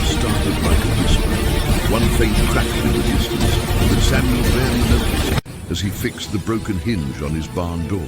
started like a whisper, one faint crackle in the distance that Samuel barely noticed as he fixed the broken hinge on his barn door.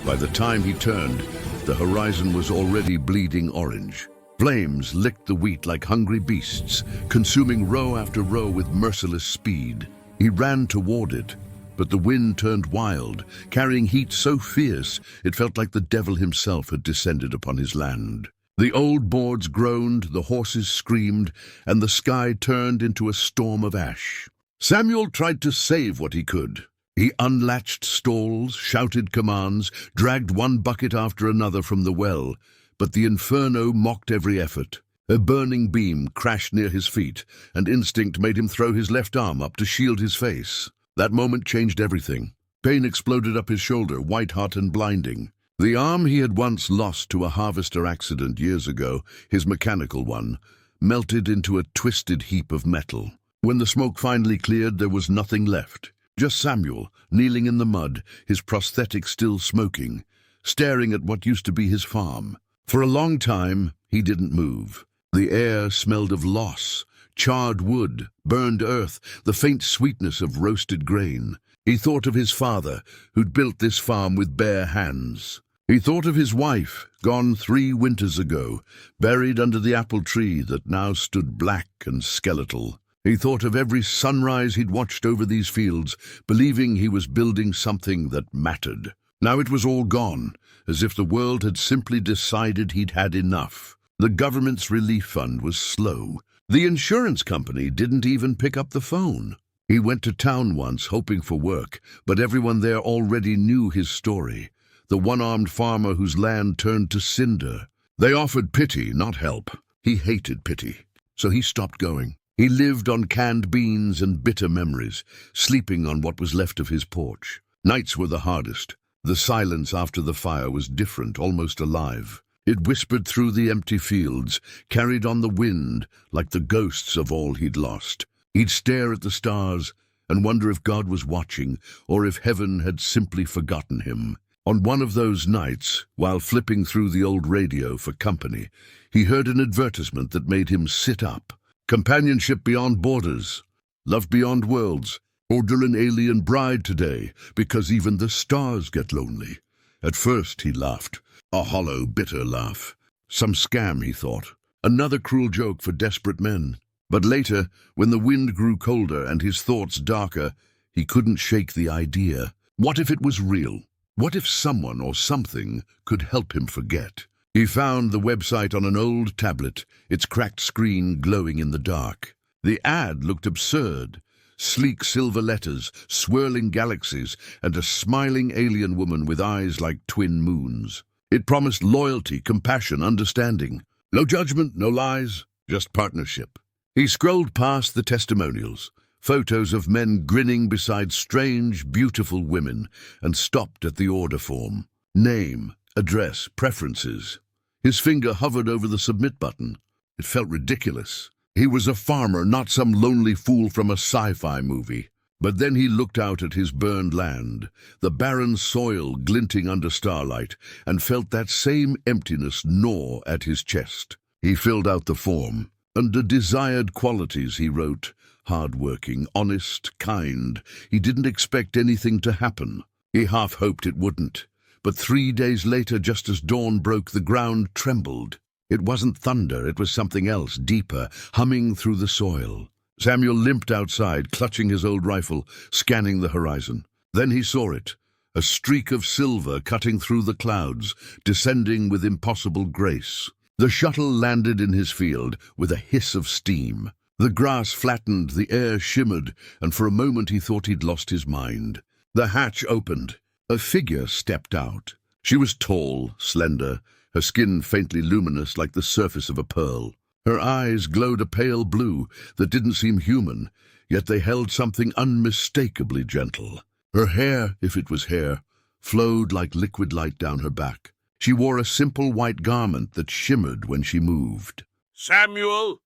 By the time he turned, the horizon was already bleeding orange. Flames licked the wheat like hungry beasts, consuming row after row with merciless speed. He ran toward it, but the wind turned wild, carrying heat so fierce it felt like the devil himself had descended upon his land. The old boards groaned, the horses screamed, and the sky turned into a storm of ash. Samuel tried to save what he could. He unlatched stalls, shouted commands, dragged one bucket after another from the well, but the inferno mocked every effort. A burning beam crashed near his feet, and instinct made him throw his left arm up to shield his face. That moment changed everything. Pain exploded up his shoulder, white-hot and blinding. The arm he had once lost to a harvester accident years ago, his mechanical one, melted into a twisted heap of metal. When the smoke finally cleared, there was nothing left. Just Samuel, kneeling in the mud, his prosthetic still smoking, staring at what used to be his farm. For a long time, he didn't move. The air smelled of loss, charred wood, burned earth, the faint sweetness of roasted grain. He thought of his father, who'd built this farm with bare hands. He thought of his wife, gone 3 winters ago, buried under the apple tree that now stood black and skeletal. He thought of every sunrise he'd watched over these fields, believing he was building something that mattered. Now it was all gone, as if the world had simply decided he'd had enough. The government's relief fund was slow. The insurance company didn't even pick up the phone. He went to town once, hoping for work, but everyone there already knew his story. The one-armed farmer whose land turned to cinder. They offered pity, not help. He hated pity, so he stopped going. He lived on canned beans and bitter memories, sleeping on what was left of his porch. Nights were the hardest. The silence after the fire was different, almost alive. It whispered through the empty fields, carried on the wind like the ghosts of all he'd lost. He'd stare at the stars and wonder if God was watching or if heaven had simply forgotten him. On one of those nights, while flipping through the old radio for company, he heard an advertisement that made him sit up. Companionship beyond borders, love beyond worlds. Order an alien bride today, because even the stars get lonely. At first he laughed, a hollow, bitter laugh. Some scam, he thought. Another cruel joke for desperate men. But later, when the wind grew colder and his thoughts darker, he couldn't shake the idea. What if it was real? What if someone or something could help him forget? He found the website on an old tablet, its cracked screen glowing in the dark. The ad looked absurd. Sleek silver letters, swirling galaxies, and a smiling alien woman with eyes like twin moons. It promised loyalty, compassion, understanding. No judgment, no lies, just partnership. He scrolled past the testimonials, photos of men grinning beside strange, beautiful women, and stopped at the order form. Name, address, preferences. His finger hovered over the submit button. It felt ridiculous. He was a farmer, not some lonely fool from a sci-fi movie. But then he looked out at his burned land, the barren soil glinting under starlight, and felt that same emptiness gnaw at his chest. He filled out the form. Under desired qualities, he wrote, hard-working, honest, kind. He didn't expect anything to happen. He half hoped it wouldn't. But 3 days later, just as dawn broke, the ground trembled. It wasn't thunder, it was something else, deeper, humming through the soil. Samuel limped outside, clutching his old rifle, scanning the horizon. Then he saw it, a streak of silver cutting through the clouds, descending with impossible grace. The shuttle landed in his field with a hiss of steam. The grass flattened, the air shimmered, and for a moment he thought he'd lost his mind. The hatch opened. A figure stepped out. She was tall, slender, her skin faintly luminous like the surface of a pearl. Her eyes glowed a pale blue that didn't seem human, yet they held something unmistakably gentle. Her hair, if it was hair, flowed like liquid light down her back. She wore a simple white garment that shimmered when she moved. "Samuel!"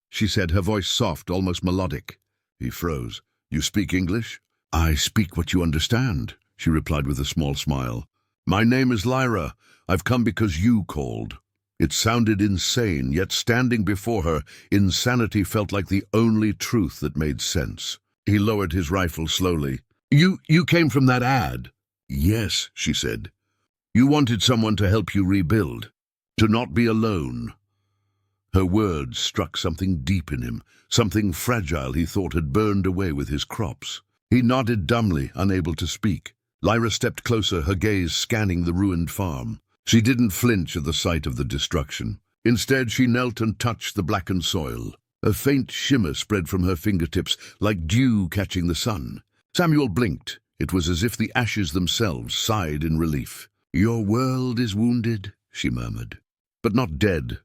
she said, her voice soft, almost melodic. He froze. "You speak English?" "I speak what you understand," she replied with a small smile. "My name is Lyra. I've come because you called." It sounded insane, yet standing before her, insanity felt like the only truth that made sense. He lowered his rifle slowly. You came from that ad?" "Yes," she said. "You wanted someone to help you rebuild, to not be alone." Her words struck something deep in him, something fragile he thought had burned away with his crops. He nodded dumbly, unable to speak. Lyra stepped closer, her gaze scanning the ruined farm. She didn't flinch at the sight of the destruction. Instead, she knelt and touched the blackened soil. A faint shimmer spread from her fingertips, like dew catching the sun. Samuel blinked. It was as if the ashes themselves sighed in relief. "Your world is wounded," she murmured. "But not dead."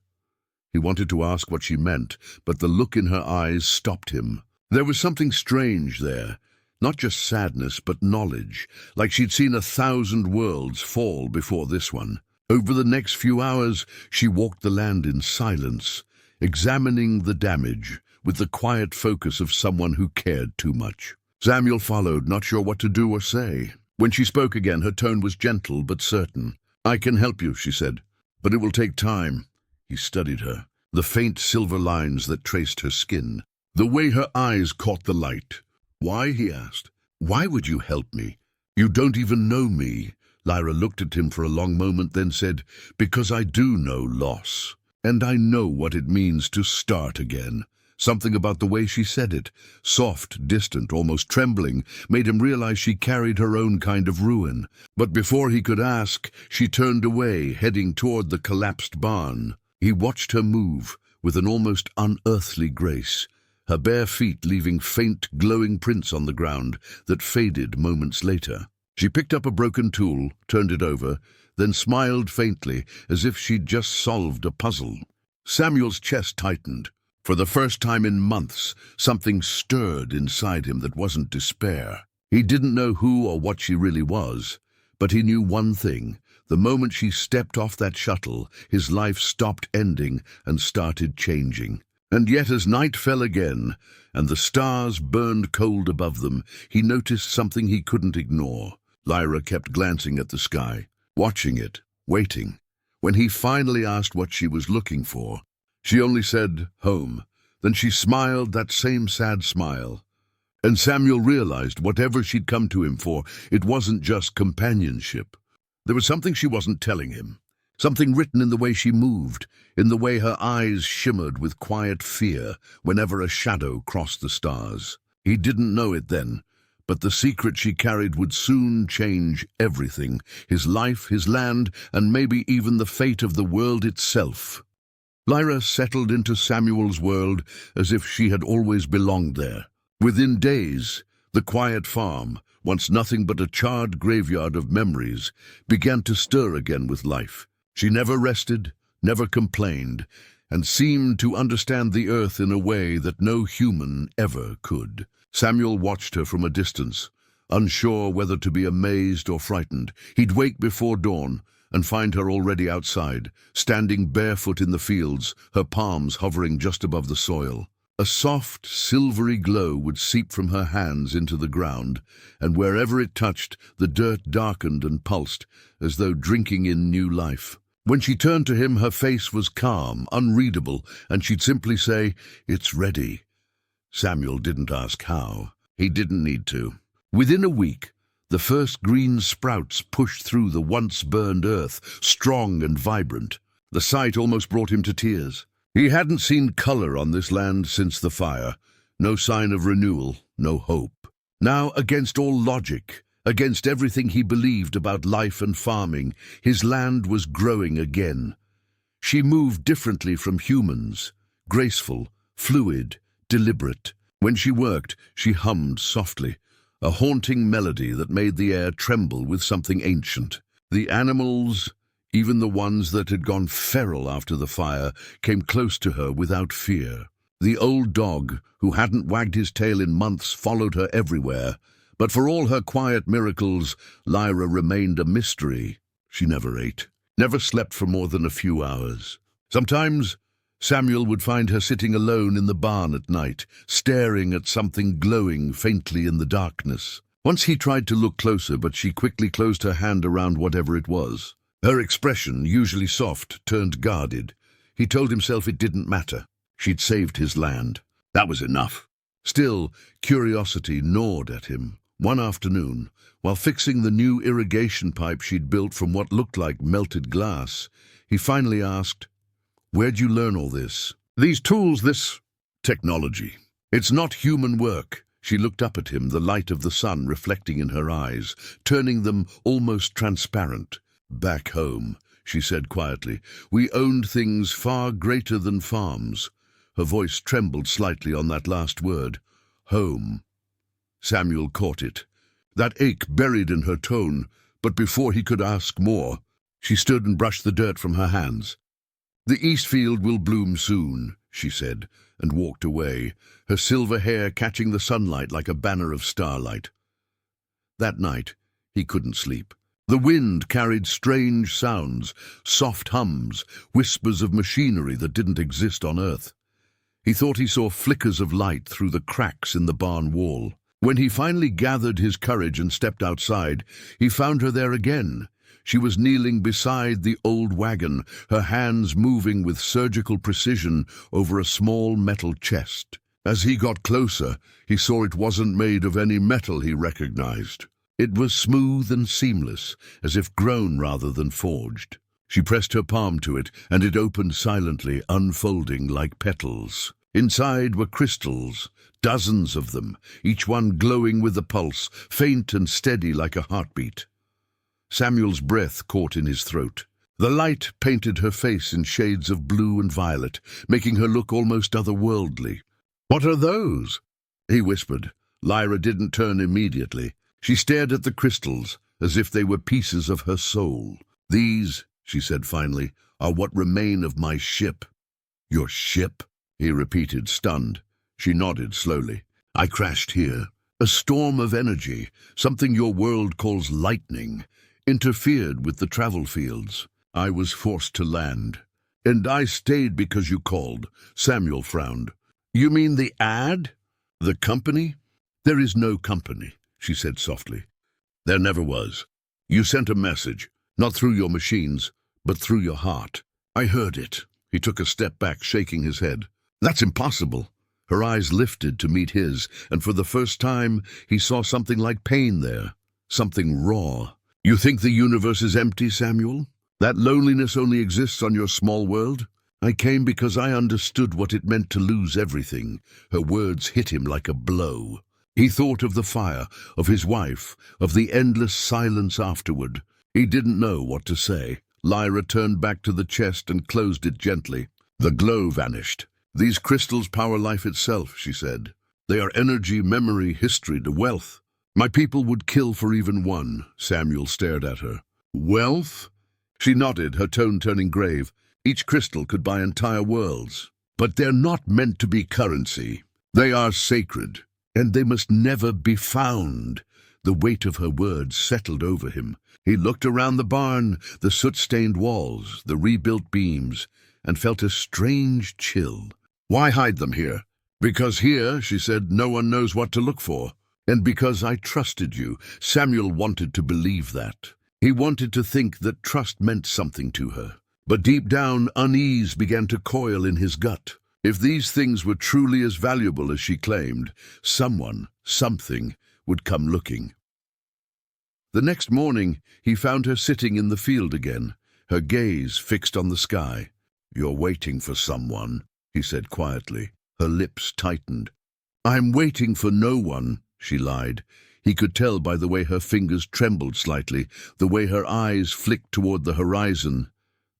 He wanted to ask what she meant, but the look in her eyes stopped him. There was something strange there. Not just sadness, but knowledge, like she'd seen 1,000 worlds fall before this one. Over the next few hours, she walked the land in silence, examining the damage with the quiet focus of someone who cared too much. Samuel followed, not sure what to do or say. When she spoke again, her tone was gentle but certain. "I can help you," she said, "but it will take time." He studied her, the faint silver lines that traced her skin, the way her eyes caught the light. "Why?" he asked. "Why would you help me? You don't even know me." Lyra looked at him for a long moment, then said, "Because I do know loss, and I know what it means to start again." Something about the way she said it, soft, distant, almost trembling, made him realize she carried her own kind of ruin. But before he could ask, she turned away, heading toward the collapsed barn. He watched her move with an almost unearthly grace, her bare feet leaving faint, glowing prints on the ground that faded moments later. She picked up a broken tool, turned it over, then smiled faintly, as if she'd just solved a puzzle. Samuel's chest tightened. For the first time in months, something stirred inside him that wasn't despair. He didn't know who or what she really was, but he knew one thing. The moment she stepped off that shuttle, his life stopped ending and started changing. And yet as night fell again, and the stars burned cold above them, he noticed something he couldn't ignore. Lyra kept glancing at the sky, watching it, waiting. When he finally asked what she was looking for, she only said, "Home." Then she smiled that same sad smile. And Samuel realized whatever she'd come to him for, it wasn't just companionship. There was something she wasn't telling him. Something written in the way she moved, in the way her eyes shimmered with quiet fear whenever a shadow crossed the stars. He didn't know it then, but the secret she carried would soon change everything, his life, his land, and maybe even the fate of the world itself. Lyra settled into Samuel's world as if she had always belonged there. Within days, the quiet farm, once nothing but a charred graveyard of memories, began to stir again with life. She never rested, never complained, and seemed to understand the earth in a way that no human ever could. Samuel watched her from a distance, unsure whether to be amazed or frightened. He'd wake before dawn and find her already outside, standing barefoot in the fields, her palms hovering just above the soil. A soft, silvery glow would seep from her hands into the ground, and wherever it touched, the dirt darkened and pulsed, as though drinking in new life. When she turned to him, her face was calm, unreadable, and she'd simply say, "It's ready." Samuel didn't ask how. He didn't need to. Within a week, the first green sprouts pushed through the once-burned earth, strong and vibrant. The sight almost brought him to tears. He hadn't seen color on this land since the fire. No sign of renewal, no hope. Now, against all logic, against everything he believed about life and farming, his land was growing again. She moved differently from humans, graceful, fluid, deliberate. When she worked, she hummed softly, a haunting melody that made the air tremble with something ancient. The animals, even the ones that had gone feral after the fire, came close to her without fear. The old dog, who hadn't wagged his tail in months, followed her everywhere. But for all her quiet miracles, Lyra remained a mystery. She never ate, never slept for more than a few hours. Sometimes Samuel would find her sitting alone in the barn at night, staring at something glowing faintly in the darkness. Once he tried to look closer, but she quickly closed her hand around whatever it was. Her expression, usually soft, turned guarded. He told himself it didn't matter. She'd saved his land. That was enough. Still, curiosity gnawed at him. One afternoon, while fixing the new irrigation pipe she'd built from what looked like melted glass, he finally asked, "Where'd you learn all this? These tools, this technology. It's not human work." She looked up at him, the light of the sun reflecting in her eyes, turning them almost transparent. "Back home," she said quietly, "we owned things far greater than farms." Her voice trembled slightly on that last word. Home. Samuel caught it. That ache buried in her tone, but before he could ask more, she stood and brushed the dirt from her hands. "The East Field will bloom soon," she said, and walked away, her silver hair catching the sunlight like a banner of starlight. That night, he couldn't sleep. The wind carried strange sounds, soft hums, whispers of machinery that didn't exist on Earth. He thought he saw flickers of light through the cracks in the barn wall. When he finally gathered his courage and stepped outside, he found her there again. She was kneeling beside the old wagon, her hands moving with surgical precision over a small metal chest. As he got closer, he saw it wasn't made of any metal he recognized. It was smooth and seamless, as if grown rather than forged. She pressed her palm to it, and it opened silently, unfolding like petals. Inside were crystals, dozens of them, each one glowing with a pulse, faint and steady like a heartbeat. Samuel's breath caught in his throat. The light painted her face in shades of blue and violet, making her look almost otherworldly. "What are those?" he whispered. Lyra didn't turn immediately. She stared at the crystals, as if they were pieces of her soul. "These," she said finally, "are what remain of my ship." "Your ship?" he repeated, stunned. She nodded slowly. "I crashed here. A storm of energy, something your world calls lightning, interfered with the travel fields. I was forced to land. And I stayed because you called." Samuel frowned. "You mean the ad? The company?" "There is no company," she said softly. "There never was. You sent a message, not through your machines, but through your heart. I heard it." He took a step back, shaking his head. "That's impossible." Her eyes lifted to meet his, and for the first time he saw something like pain there, something raw. "You think the universe is empty, Samuel? That loneliness only exists on your small world? I came because I understood what it meant to lose everything." Her words hit him like a blow. He thought of the fire, of his wife, of the endless silence afterward. He didn't know what to say. Lyra turned back to the chest and closed it gently. The glow vanished. "These crystals power life itself," she said. "They are energy, memory, history, the wealth. My people would kill for even one." Samuel stared at her. "Wealth?" She nodded, her tone turning grave. "Each crystal could buy entire worlds. But they're not meant to be currency. They are sacred, and they must never be found." The weight of her words settled over him. He looked around the barn, the soot-stained walls, the rebuilt beams, and felt a strange chill. "Why hide them here?" "Because here," she said, "no one knows what to look for. And because I trusted you." Samuel wanted to believe that. He wanted to think that trust meant something to her. But deep down, unease began to coil in his gut. If these things were truly as valuable as she claimed, someone, something, would come looking. The next morning, he found her sitting in the field again, her gaze fixed on the sky. "You're waiting for someone," he said quietly. Her lips tightened. "I'm waiting for no one," she lied. He could tell by the way her fingers trembled slightly, the way her eyes flicked toward the horizon,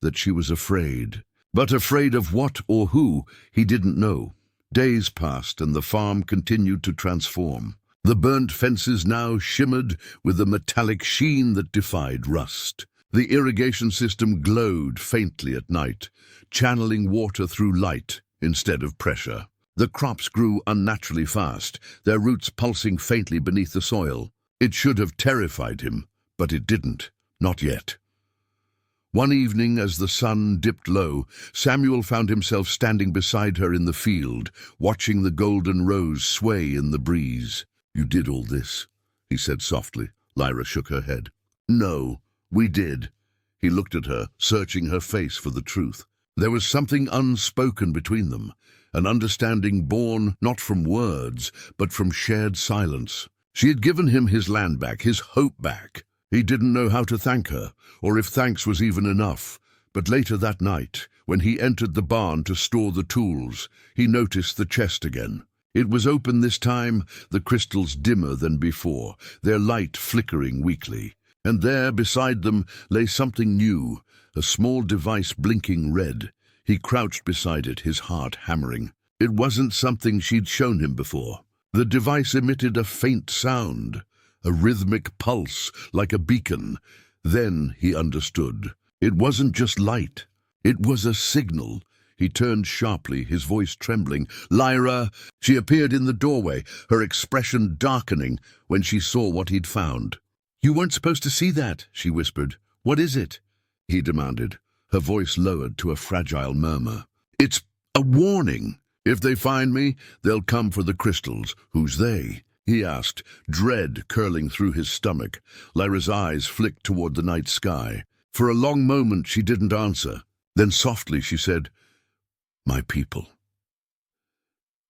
that she was afraid. But afraid of what or who, he didn't know. Days passed and the farm continued to transform. The burnt fences now shimmered with a metallic sheen that defied rust. The irrigation system glowed faintly at night, channeling water through light instead of pressure. The crops grew unnaturally fast, their roots pulsing faintly beneath the soil. It should have terrified him, but it didn't. Not yet. One evening, as the sun dipped low, Samuel found himself standing beside her in the field, watching the golden rose sway in the breeze. "You did all this," he said softly. Lyra shook her head. "No, we did." He looked at her, searching her face for the truth. There was something unspoken between them, an understanding born not from words, but from shared silence. She had given him his land back, his hope back. He didn't know how to thank her, or if thanks was even enough. But later that night, when he entered the barn to store the tools, he noticed the chest again. It was open this time, the crystals dimmer than before, their light flickering weakly. And there, beside them, lay something new, a small device blinking red. He crouched beside it, his heart hammering. It wasn't something she'd shown him before. The device emitted a faint sound, a rhythmic pulse, like a beacon. Then he understood. It wasn't just light. It was a signal. He turned sharply, his voice trembling. "Lyra!" She appeared in the doorway, her expression darkening when she saw what he'd found. "You weren't supposed to see that," she whispered. "What is it?" he demanded, her voice lowered to a fragile murmur. "It's a warning. If they find me, they'll come for the crystals. Who's they?" he asked, dread curling through his stomach. Lyra's eyes flicked toward the night sky. For a long moment she didn't answer. Then softly she said, "My people."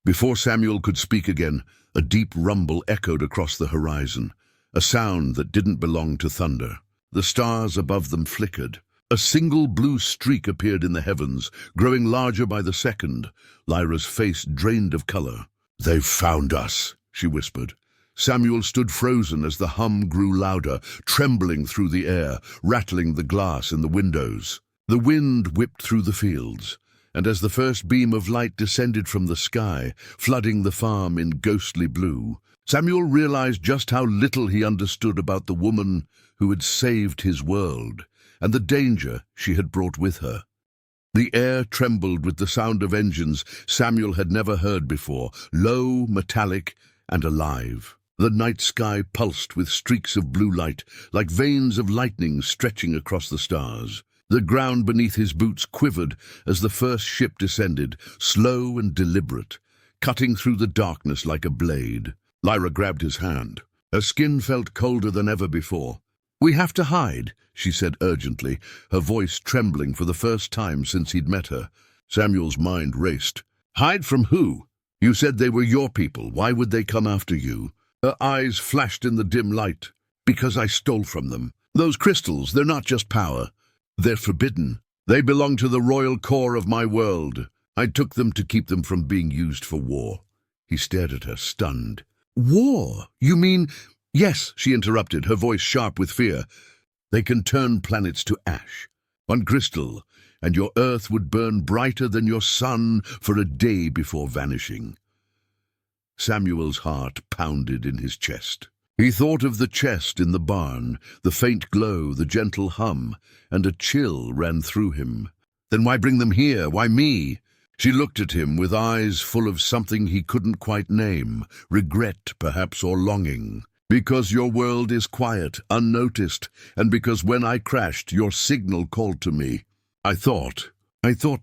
Before Samuel could speak again, a deep rumble echoed across the horizon, a sound that didn't belong to thunder. The stars above them flickered. A single blue streak appeared in the heavens, growing larger by the second. Lyra's face drained of color. "They've found us," she whispered. Samuel stood frozen as the hum grew louder, trembling through the air, rattling the glass in the windows. The wind whipped through the fields, and as the first beam of light descended from the sky, flooding the farm in ghostly blue, Samuel realized just how little he understood about the woman who had saved his world, and the danger she had brought with her. The air trembled with the sound of engines Samuel had never heard before, low, metallic, and alive. The night sky pulsed with streaks of blue light, like veins of lightning stretching across the stars. The ground beneath his boots quivered as the first ship descended, slow and deliberate, cutting through the darkness like a blade. Lyra grabbed his hand. Her skin felt colder than ever before. "We have to hide," she said urgently, her voice trembling for the first time since he'd met her. Samuel's mind raced. "Hide from who? You said they were your people. Why would they come after you?" Her eyes flashed in the dim light. "Because I stole from them. Those crystals, they're not just power. They're forbidden. They belong to the royal core of my world. I took them to keep them from being used for war." He stared at her, stunned. "War? You mean—" "Yes," she interrupted, her voice sharp with fear. "They can turn planets to ash. One crystal, and your Earth would burn brighter than your sun for a day before vanishing." Samuel's heart pounded in his chest. He thought of the chest in the barn, the faint glow, the gentle hum, and a chill ran through him. "Then why bring them here? Why me?" She looked at him with eyes full of something he couldn't quite name, regret perhaps, or longing. "Because your world is quiet, unnoticed, and because when I crashed, your signal called to me. I thought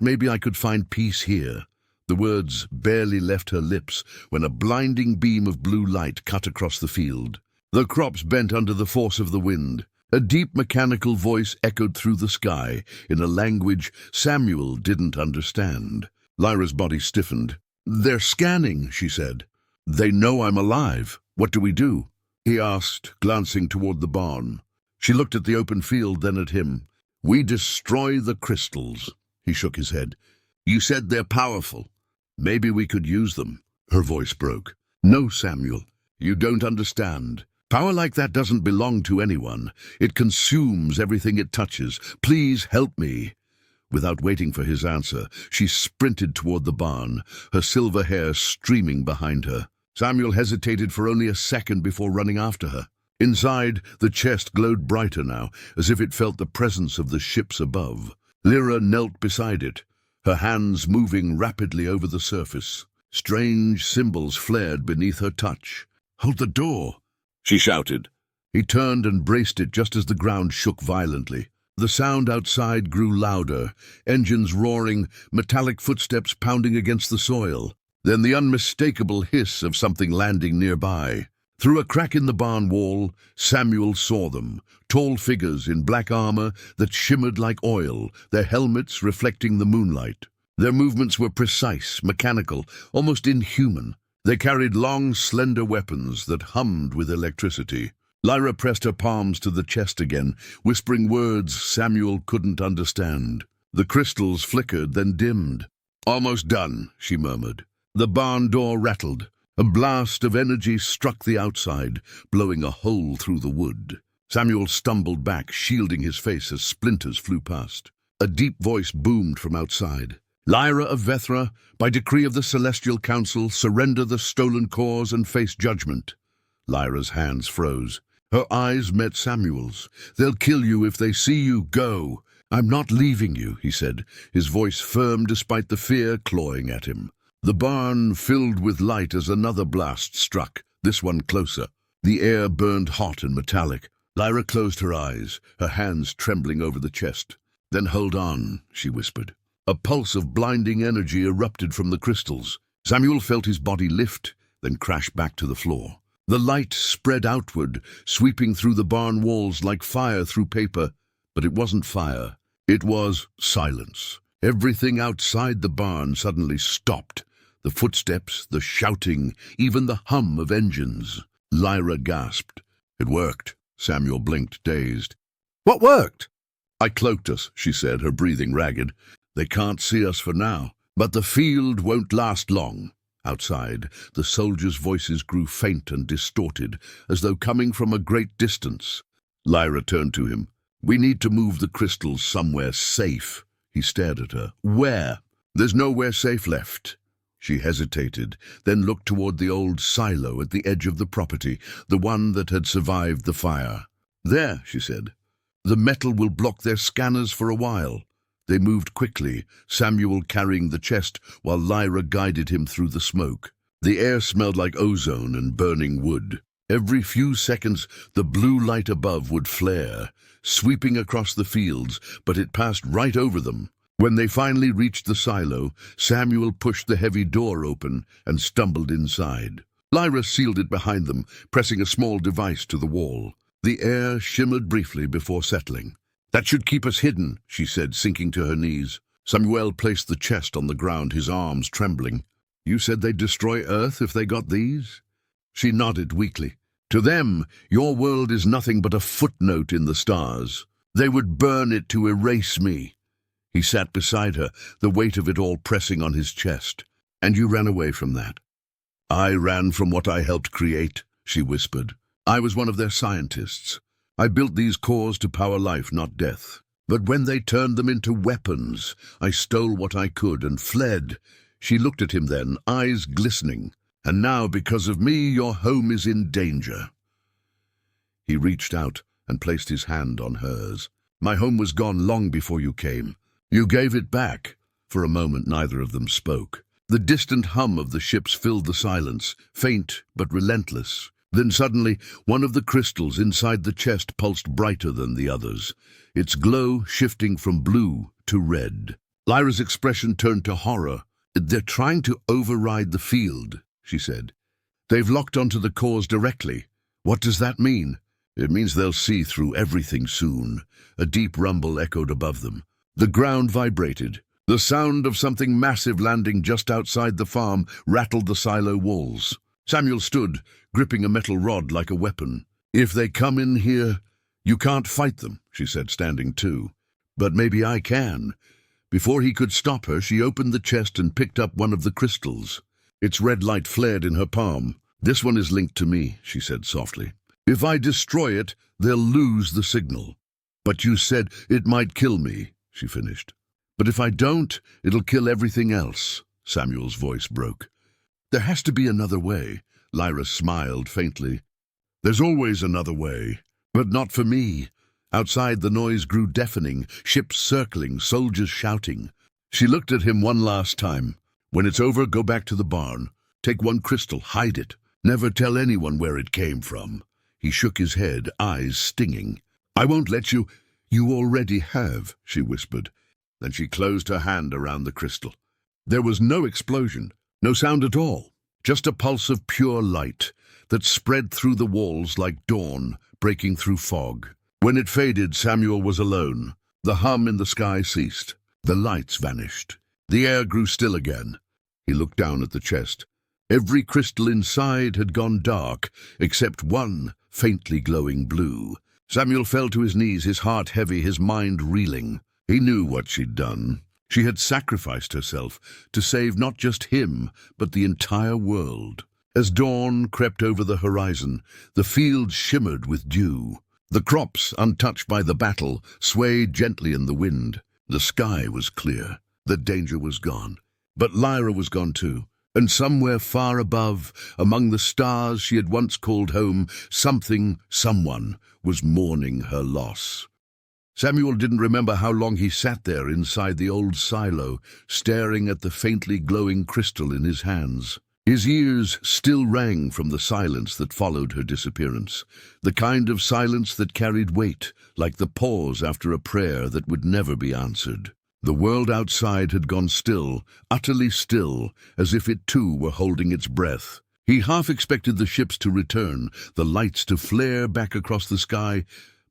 maybe I could find peace here." The words barely left her lips when a blinding beam of blue light cut across the field. The crops bent under the force of the wind. A deep mechanical voice echoed through the sky in a language Samuel didn't understand. Lyra's body stiffened. "They're scanning," she said. "They know I'm alive. What do we do?" he asked, glancing toward the barn. She looked at the open field, then at him. "We destroy the crystals." He shook his head. "You said they're powerful. Maybe we could use them." Her voice broke. "No, Samuel, you don't understand. Power like that doesn't belong to anyone. It consumes everything it touches. Please help me." Without waiting for his answer, she sprinted toward the barn, her silver hair streaming behind her. Samuel hesitated for only a second before running after her. Inside, the chest glowed brighter now, as if it felt the presence of the ships above. Lyra knelt beside it, her hands moving rapidly over the surface. Strange symbols flared beneath her touch. "Hold the door," she shouted. He turned and braced it just as the ground shook violently. The sound outside grew louder, engines roaring, metallic footsteps pounding against the soil. Then the unmistakable hiss of something landing nearby. Through a crack in the barn wall, Samuel saw them, tall figures in black armor that shimmered like oil, their helmets reflecting the moonlight. Their movements were precise, mechanical, almost inhuman. They carried long, slender weapons that hummed with electricity. Lyra pressed her palms to the chest again, whispering words Samuel couldn't understand. The crystals flickered, then dimmed. "Almost done," she murmured. The barn door rattled. A blast of energy struck the outside, blowing a hole through the wood. Samuel stumbled back, shielding his face as splinters flew past. A deep voice boomed from outside. "Lyra of Vethra, by decree of the Celestial Council, surrender the stolen cores and face judgment." Lyra's hands froze. Her eyes met Samuel's. "They'll kill you if they see you. Go." "I'm not leaving you," he said, his voice firm despite the fear clawing at him. The barn filled with light as another blast struck, this one closer. The air burned hot and metallic. Lyra closed her eyes, her hands trembling over the chest. "Then hold on," she whispered. A pulse of blinding energy erupted from the crystals. Samuel felt his body lift, then crash back to the floor. The light spread outward, sweeping through the barn walls like fire through paper. But it wasn't fire. It was silence. Everything outside the barn suddenly stopped. The footsteps, the shouting, even the hum of engines. Lyra gasped. "It worked." Samuel blinked, dazed. "What worked?" "I cloaked us," she said, her breathing ragged. "They can't see us for now, but the field won't last long." Outside, the soldiers' voices grew faint and distorted, as though coming from a great distance. Lyra turned to him. "We need to move the crystals somewhere safe." He stared at her. "Where?" "There's nowhere safe left." She hesitated, then looked toward the old silo at the edge of the property, the one that had survived the fire. "There," she said. "The metal will block their scanners for a while." They moved quickly, Samuel carrying the chest while Lyra guided him through the smoke. The air smelled like ozone and burning wood. Every few seconds, the blue light above would flare, sweeping across the fields, but it passed right over them. When they finally reached the silo, Samuel pushed the heavy door open and stumbled inside. Lyra sealed it behind them, pressing a small device to the wall. The air shimmered briefly before settling. "That should keep us hidden," she said, sinking to her knees. Samuel placed the chest on the ground, his arms trembling. "You said they'd destroy Earth if they got these?" She nodded weakly. "To them, your world is nothing but a footnote in the stars. They would burn it to erase me." He sat beside her, the weight of it all pressing on his chest. "And you ran away from that?" "I ran from what I helped create," she whispered. "I was one of their scientists. I built these cores to power life, not death. But when they turned them into weapons, I stole what I could and fled." She looked at him then, eyes glistening. "And now, because of me, your home is in danger." He reached out and placed his hand on hers. "My home was gone long before you came. You gave it back." For a moment, neither of them spoke. The distant hum of the ships filled the silence, faint but relentless. Then suddenly, one of the crystals inside the chest pulsed brighter than the others, its glow shifting from blue to red. Lyra's expression turned to horror. "They're trying to override the field," she said. "They've locked onto the cores directly. What does that mean?" "It means they'll see through everything soon." A deep rumble echoed above them. The ground vibrated. The sound of something massive landing just outside the farm rattled the silo walls. Samuel stood, gripping a metal rod like a weapon. "If they come in here, you can't fight them," she said, standing too. "But maybe I can." Before he could stop her, she opened the chest and picked up one of the crystals. Its red light flared in her palm. "This one is linked to me," she said softly. "If I destroy it, they'll lose the signal." "But you said it might kill me," she finished. "But if I don't, it'll kill everything else." Samuel's voice broke. "There has to be another way." Lyra smiled faintly. "There's always another way, but not for me." Outside, the noise grew deafening, ships circling, soldiers shouting. She looked at him one last time. "When it's over, go back to the barn. Take one crystal, hide it. Never tell anyone where it came from." He shook his head, eyes stinging. "I won't let you." "You already have," she whispered. Then she closed her hand around the crystal. There was no explosion, no sound at all, just a pulse of pure light. that spread through the walls like dawn breaking through fog. When it faded, Samuel was alone. The hum in the sky ceased. The lights vanished. The air grew still again. He looked down at the chest. Every crystal inside had gone dark, except one, faintly glowing blue. Samuel fell to his knees, his heart heavy, his mind reeling. He knew what she'd done. She had sacrificed herself to save not just him, but the entire world. As dawn crept over the horizon, the fields shimmered with dew. The crops, untouched by the battle, swayed gently in the wind. The sky was clear. The danger was gone. But Lyra was gone too. And somewhere far above, among the stars she had once called home, someone was mourning her loss. Samuel didn't remember how long he sat there inside the old silo, staring at the faintly glowing crystal in his hands. His ears still rang from the silence that followed her disappearance, the kind of silence that carried weight, like the pause after a prayer that would never be answered. The world outside had gone still, utterly still, as if it too were holding its breath. He half expected the ships to return, the lights to flare back across the sky,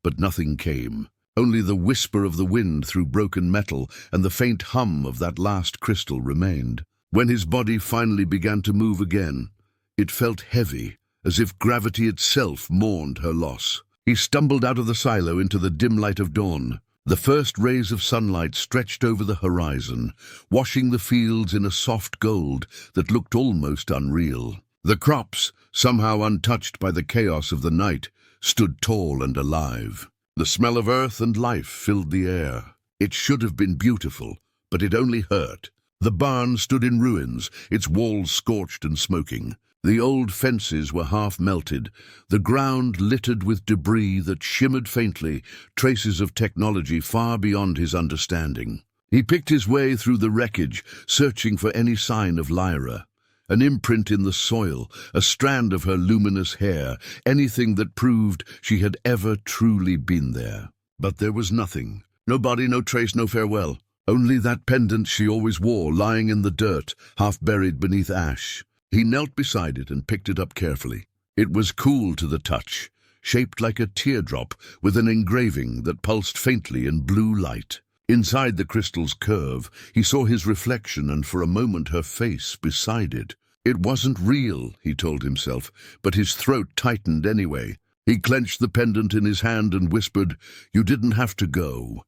but nothing came. Only the whisper of the wind through broken metal and the faint hum of that last crystal remained. When his body finally began to move again, it felt heavy, as if gravity itself mourned her loss. He stumbled out of the silo into the dim light of dawn. The first rays of sunlight stretched over the horizon, washing the fields in a soft gold that looked almost unreal. The crops, somehow untouched by the chaos of the night, stood tall and alive. The smell of earth and life filled the air. It should have been beautiful, but it only hurt. The barn stood in ruins, its walls scorched and smoking. The old fences were half melted, the ground littered with debris that shimmered faintly, traces of technology far beyond his understanding. He picked his way through the wreckage, searching for any sign of Lyra. An imprint in the soil, a strand of her luminous hair, anything that proved she had ever truly been there. But there was nothing. No body, no trace, no farewell. Only that pendant she always wore, lying in the dirt, half buried beneath ash. He knelt beside it and picked it up carefully. It was cool to the touch, shaped like a teardrop with an engraving that pulsed faintly in blue light. Inside the crystal's curve, he saw his reflection and for a moment her face beside it. It wasn't real, he told himself, but his throat tightened anyway. He clenched the pendant in his hand and whispered, "You didn't have to go."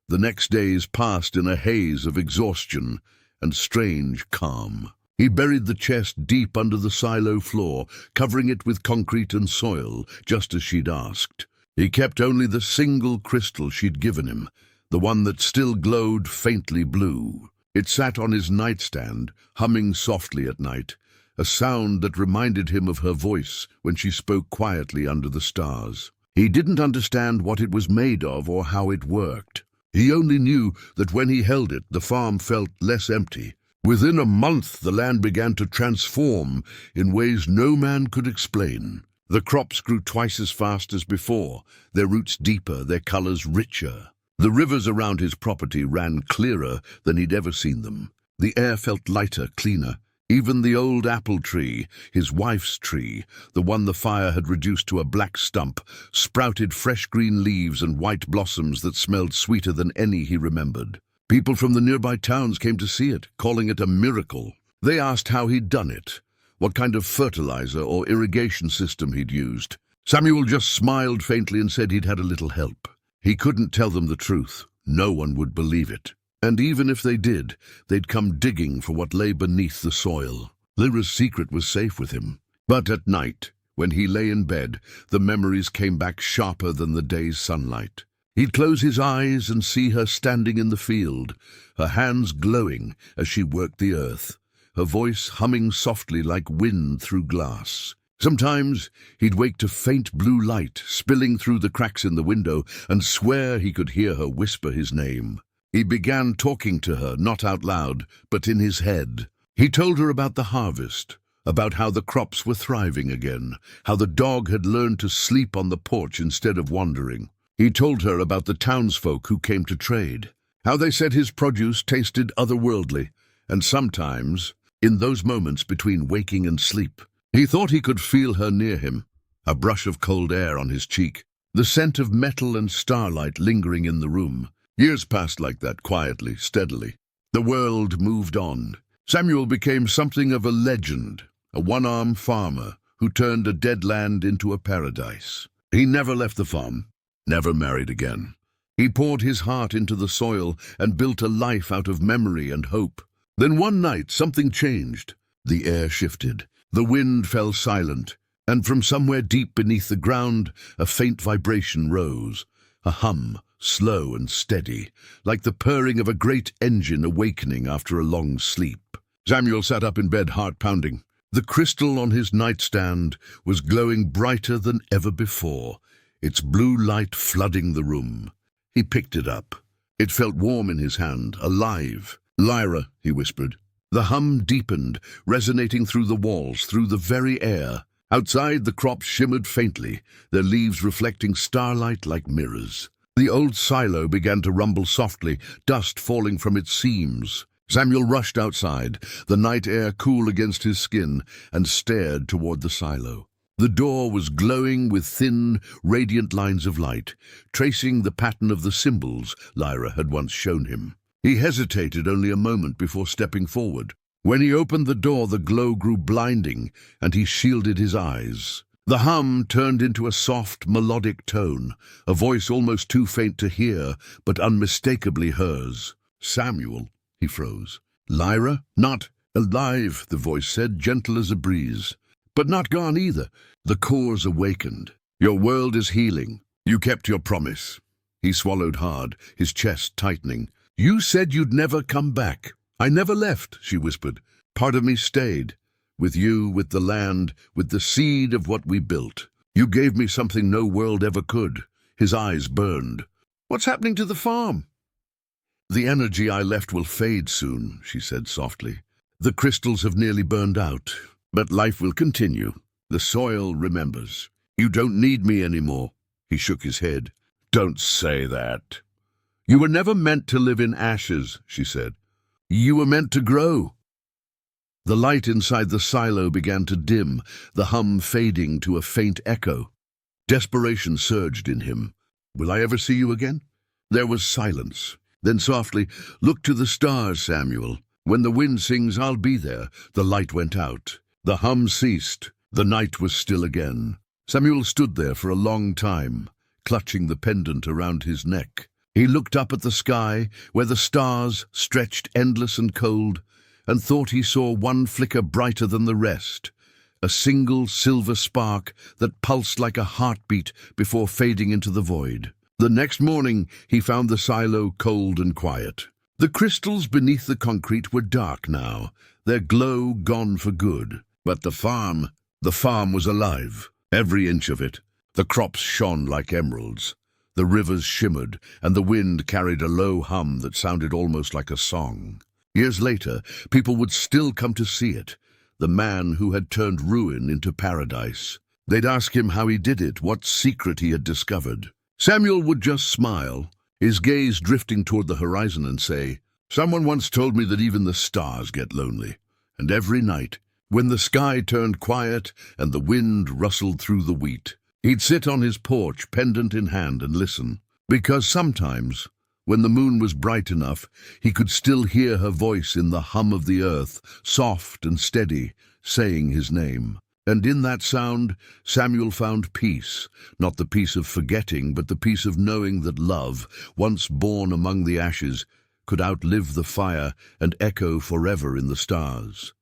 The next days passed in a haze of exhaustion and strange calm. He buried the chest deep under the silo floor, covering it with concrete and soil, just as she'd asked. He kept only the single crystal she'd given him, the one that still glowed faintly blue. It sat on his nightstand, humming softly at night, a sound that reminded him of her voice when she spoke quietly under the stars. He didn't understand what it was made of or how it worked. He only knew that when he held it, the farm felt less empty. Within a month, the land began to transform in ways no man could explain. The crops grew twice as fast as before, their roots deeper, their colors richer. The rivers around his property ran clearer than he'd ever seen them. The air felt lighter, cleaner. Even the old apple tree, his wife's tree, the one the fire had reduced to a black stump, sprouted fresh green leaves and white blossoms that smelled sweeter than any he remembered. People from the nearby towns came to see it, calling it a miracle. They asked how he'd done it, what kind of fertilizer or irrigation system he'd used. Samuel just smiled faintly and said he'd had a little help. He couldn't tell them the truth. No one would believe it. And even if they did, they'd come digging for what lay beneath the soil. Lyra's secret was safe with him. But at night, when he lay in bed, the memories came back sharper than the day's sunlight. He'd close his eyes and see her standing in the field, her hands glowing as she worked the earth, her voice humming softly like wind through glass. Sometimes he'd wake to faint blue light spilling through the cracks in the window and swear he could hear her whisper his name. He began talking to her, not out loud, but in his head. He told her about the harvest, about how the crops were thriving again, how the dog had learned to sleep on the porch instead of wandering. He told her about the townsfolk who came to trade, how they said his produce tasted otherworldly, and sometimes, in those moments between waking and sleep, He thought he could feel her near him, a brush of cold air on his cheek, the scent of metal and starlight lingering in the room. Years passed like that, quietly, steadily. The world moved on. Samuel became something of a legend, a one-armed farmer who turned a dead land into a paradise. He never left the farm, never married again. He poured his heart into the soil and built a life out of memory and hope. Then one night something changed. The air shifted, the wind fell silent, and from somewhere deep beneath the ground a faint vibration rose, a hum, slow and steady, like the purring of a great engine awakening after a long sleep. Samuel sat up in bed, heart pounding. The crystal on his nightstand was glowing brighter than ever before, its blue light flooding the room. He picked it up. It felt warm in his hand, alive. "Lyra," he whispered. The hum deepened, resonating through the walls, through the very air. Outside, the crops shimmered faintly, their leaves reflecting starlight like mirrors. The old silo began to rumble softly, dust falling from its seams. Samuel rushed outside, the night air cool against his skin, and stared toward the silo. The door was glowing with thin, radiant lines of light, tracing the pattern of the symbols Lyra had once shown him. He hesitated only a moment before stepping forward. When he opened the door, the glow grew blinding, and he shielded his eyes. The hum turned into a soft, melodic tone, a voice almost too faint to hear, but unmistakably hers. "Samuel," he froze. "Lyra?" "Not alive," the voice said, gentle as a breeze. "But not gone either." The cores awakened. "Your world is healing. You kept your promise." He swallowed hard, his chest tightening. "You said you'd never come back." "I never left," she whispered. "Part of me stayed. With you, with the land, with the seed of what we built. You gave me something no world ever could." His eyes burned. "What's happening to the farm?" "The energy I left will fade soon," she said softly. "The crystals have nearly burned out, but life will continue. The soil remembers. You don't need me anymore." He shook his head. "Don't say that." "You were never meant to live in ashes," she said. "You were meant to grow." The light inside the silo began to dim, the hum fading to a faint echo. Desperation surged in him. "Will I ever see you again?" There was silence. Then softly, "Look to the stars, Samuel. When the wind sings, I'll be there." The light went out. The hum ceased. The night was still again. Samuel stood there for a long time, clutching the pendant around his neck. He looked up at the sky, where the stars stretched endless and cold, and thought he saw one flicker brighter than the rest, a single silver spark that pulsed like a heartbeat before fading into the void. The next morning he found the silo cold and quiet. The crystals beneath the concrete were dark now, their glow gone for good. But the farm was alive, every inch of it. The crops shone like emeralds. The rivers shimmered, and the wind carried a low hum that sounded almost like a song. Years later, people would still come to see it, the man who had turned ruin into paradise. They'd ask him how he did it, what secret he had discovered. Samuel would just smile, his gaze drifting toward the horizon, and say, "Someone once told me that even the stars get lonely." And every night, when the sky turned quiet and the wind rustled through the wheat, he'd sit on his porch, pendant in hand, and listen. Because sometimes, when the moon was bright enough, he could still hear her voice in the hum of the earth, soft and steady, saying his name. And in that sound, Samuel found peace, not the peace of forgetting, but the peace of knowing that love, once born among the ashes, could outlive the fire and echo forever in the stars.